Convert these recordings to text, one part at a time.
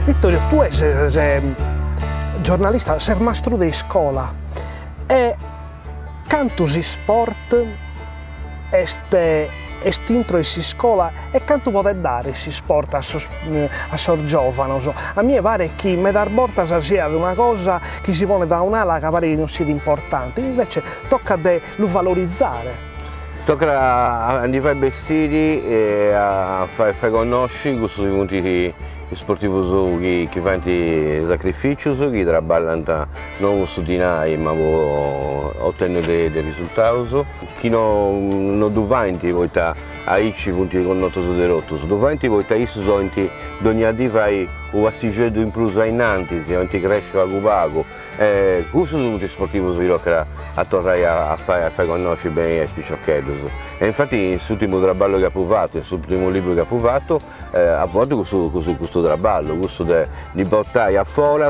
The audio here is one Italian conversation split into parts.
Vittorio, tu sei giornalista, sei mastro di scuola e canto si sport estintro in si scuola e quanto può dare si sport a sor giovane. A me pare che me dar borta sia una cosa che si pone da un'ala che pare non sia importante, invece tocca a lo valorizzare. Tocca a fare vestiti e a fare conoscere questi punti sportivi che fanno sacrifici, che lavorano non su di noi ma ottenere dei risultati, che non devono a ici punti con noto su derotto, devono a ici sonti ogni anno fai un passeggio in plus in anti, se non ti cresce a cubaco, questi sono tutti sportivi che a tornare a fare conoscere bene i spicciocchetti. E infatti nell'ultimo lavoro che ho fatto, nell'ultimo libro che ho fatto, a volte questo lavoro, questo di portare a fuori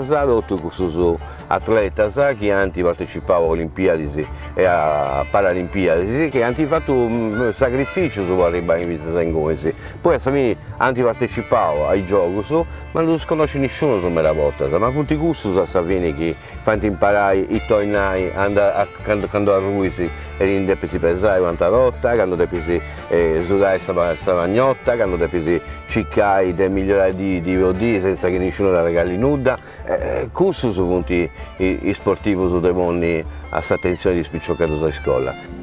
tutti questi atleti che hanno partecipato alle Olimpiadi e a Paralimpiadi, che hanno fatto un sacrificio per arrivare in vita in come. Poi hanno partecipato ai giochi, ma non si conosce nessuno su me volta, ma tutti questi sapete che fanno imparare i tornei quando a Ruisi e in depesi pesare quanta rotta, quando depesi sudare questa magnotta, quando depesi ciccare del migliorare di VOD senza che nessuno la regali nuda. Questi sono i sportivi su dei mondi a attenzione di spiccioccato da scuola.